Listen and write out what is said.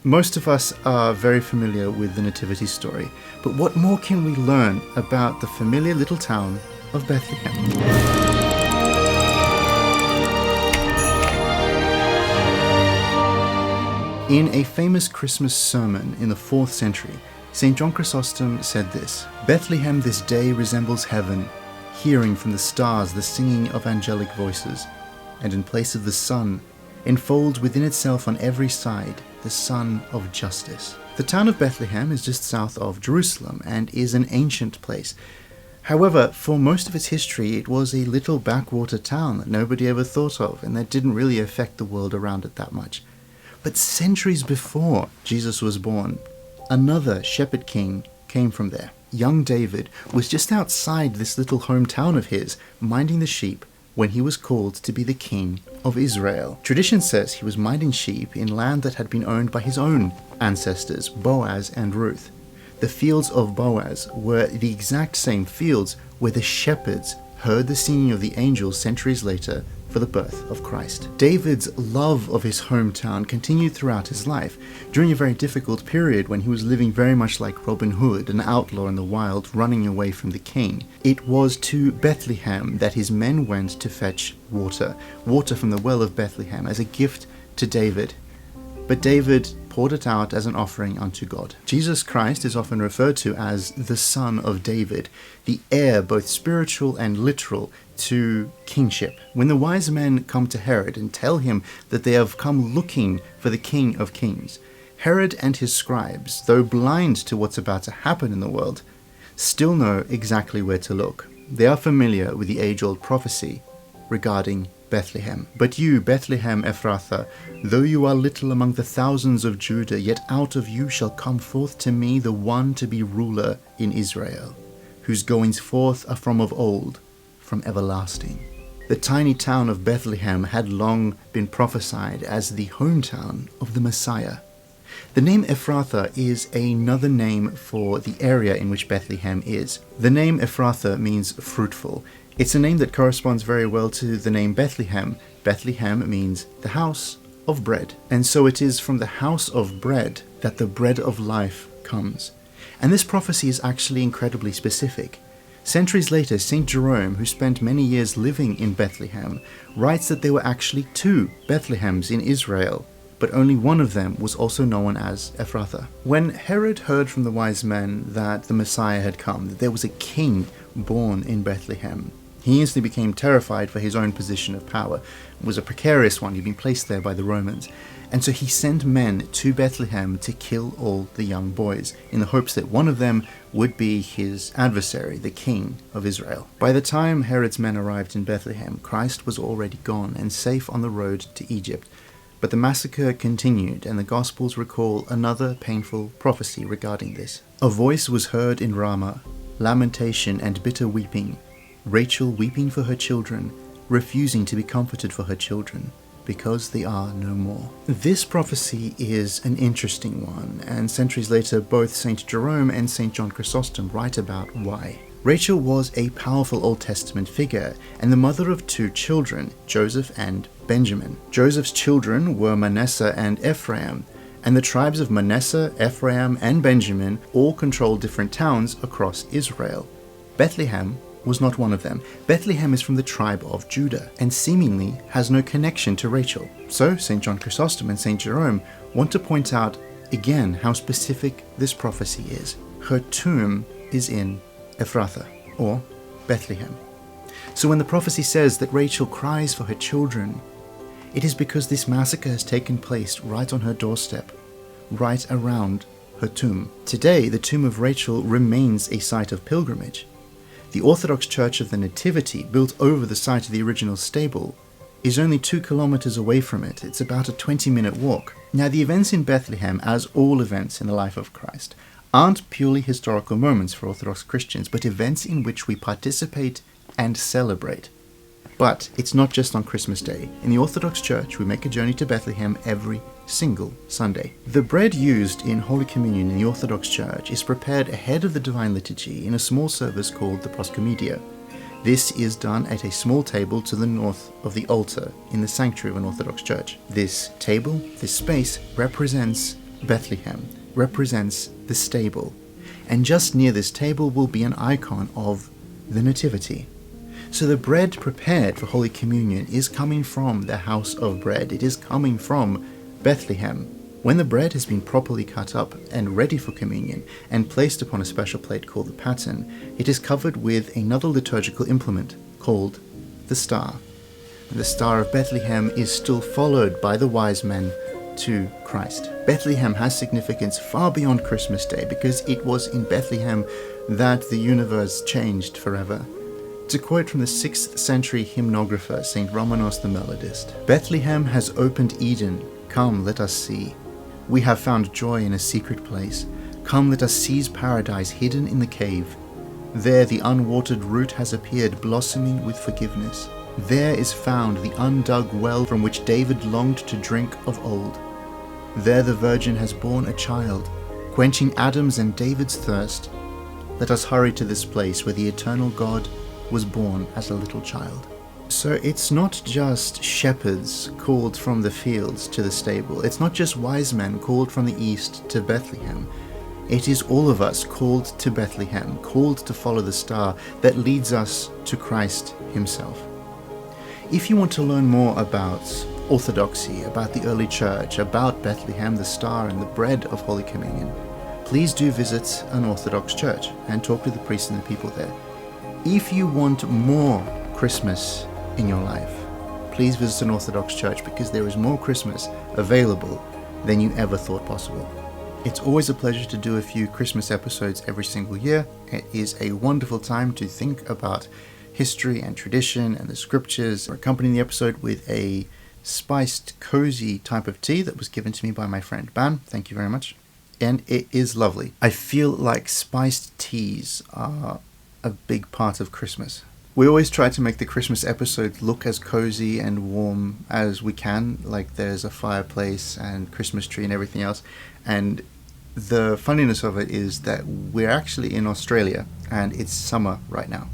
Most of us are very familiar with the Nativity story, but what more can we learn about the familiar little town of Bethlehem? In a famous Christmas sermon in the 4th century, St. John Chrysostom said this: "Bethlehem this day resembles heaven, hearing from the stars the singing of angelic voices, and in place of the sun, enfolds within itself on every side the sun of justice." The town of Bethlehem is just south of Jerusalem and is an ancient place. However, for most of its history, it was a little backwater town that nobody ever thought of and that didn't really affect the world around it that much. But centuries before Jesus was born, another shepherd king came from there. Young David was just outside this little hometown of his, minding the sheep, when he was called to be the king of Israel. Tradition says he was minding sheep in land that had been owned by his own ancestors, Boaz and Ruth. The fields of Boaz were the exact same fields where the shepherds heard the singing of the angels centuries later for the birth of Christ. David's love of his hometown continued throughout his life, during a very difficult period when he was living very much like Robin Hood, an outlaw in the wild, running away from the king. It was to Bethlehem that his men went to fetch water from the well of Bethlehem as a gift to David. But David poured it out as an offering unto God. Jesus Christ is often referred to as the Son of David, the heir, both spiritual and literal, to kingship. When the wise men come to Herod and tell him that they have come looking for the King of Kings, Herod and his scribes, though blind to what's about to happen in the world, still know exactly where to look. They are familiar with the age-old prophecy regarding Bethlehem. "But you, Bethlehem Ephratha, though you are little among the thousands of Judah, yet out of you shall come forth to me the one to be ruler in Israel, whose goings forth are from of old, from everlasting." The tiny town of Bethlehem had long been prophesied as the hometown of the Messiah. The name Ephratha is another name for the area in which Bethlehem is. The name Ephratha means fruitful. It's a name that corresponds very well to the name Bethlehem. Bethlehem means the house of bread. And so it is from the house of bread that the bread of life comes. And this prophecy is actually incredibly specific. Centuries later, St. Jerome, who spent many years living in Bethlehem, writes that there were actually 2 Bethlehems in Israel, but only one of them was also known as Ephratha. When Herod heard from the wise men that the Messiah had come, that there was a king born in Bethlehem, he instantly became terrified for his own position of power. It was a precarious one. He'd been placed there by the Romans. And so he sent men to Bethlehem to kill all the young boys, in the hopes that one of them would be his adversary, the king of Israel. By the time Herod's men arrived in Bethlehem, Christ was already gone and safe on the road to Egypt. But the massacre continued, and the Gospels recall another painful prophecy regarding this. "A voice was heard in Ramah, lamentation and bitter weeping, Rachel weeping for her children, refusing to be comforted for her children, because they are no more." This prophecy is an interesting one, and centuries later both St. Jerome and St. John Chrysostom write about why. Rachel was a powerful Old Testament figure and the mother of 2 children, Joseph and Benjamin. Joseph's children were Manasseh and Ephraim, and the tribes of Manasseh, Ephraim, and Benjamin all controlled different towns across Israel. Bethlehem was not one of them. Bethlehem is from the tribe of Judah and seemingly has no connection to Rachel. So St. John Chrysostom and St. Jerome want to point out again how specific this prophecy is. Her tomb is in Ephratha, or Bethlehem. So when the prophecy says that Rachel cries for her children, it is because this massacre has taken place right on her doorstep, right around her tomb. Today, the tomb of Rachel remains a site of pilgrimage. The Orthodox Church of the Nativity, built over the site of the original stable, is only 2 kilometers away from it. It's about a 20-minute walk. Now, the events in Bethlehem, as all events in the life of Christ, aren't purely historical moments for Orthodox Christians, but events in which we participate and celebrate. But it's not just on Christmas Day. In the Orthodox Church, we make a journey to Bethlehem every single Sunday. The bread used in Holy Communion in the Orthodox Church is prepared ahead of the Divine Liturgy in a small service called the Proscomedia. This is done at a small table to the north of the altar in the sanctuary of an Orthodox church. This table, this space, represents Bethlehem represents the stable, and just near this table will be an icon of the Nativity. So the bread prepared for Holy Communion is coming from the house of bread. It is coming from Bethlehem. When the bread has been properly cut up and ready for communion and placed upon a special plate called the paten, it is covered with another liturgical implement called the star. The Star of Bethlehem is still followed by the wise men to Christ. Bethlehem has significance far beyond Christmas Day because it was in Bethlehem that the universe changed forever. To quote from the 6th century hymnographer St. Romanos the Melodist, "Bethlehem has opened Eden, come let us see. We have found joy in a secret place, come let us seize paradise hidden in the cave. There the unwatered root has appeared, blossoming with forgiveness. There is found the undug well from which David longed to drink of old. There the Virgin has borne a child, quenching Adam's and David's thirst. Let us hurry to this place where the eternal God was born as a little child." So it's not just shepherds called from the fields to the stable. It's not just wise men called from the east to Bethlehem. It is all of us called to Bethlehem, called to follow the star that leads us to Christ himself. If you want to learn more about Orthodoxy, about the early church, about Bethlehem, the star, and the bread of Holy Communion, please do visit an Orthodox church and talk to the priests and the people there. If you want more Christmas in your life, please visit an Orthodox church because there is more Christmas available than you ever thought possible. It's always a pleasure to do a few Christmas episodes every single year. It is a wonderful time to think about history and tradition and the scriptures. We're accompanying the episode with a spiced, cozy type of tea that was given to me by my friend Ban. Thank you very much. And it is lovely. I feel like spiced teas are a big part of Christmas. We always try to make the Christmas episode look as cozy and warm as we can, like there's a fireplace and Christmas tree and everything else. And the funniness of it is that we're actually in Australia and it's summer right now.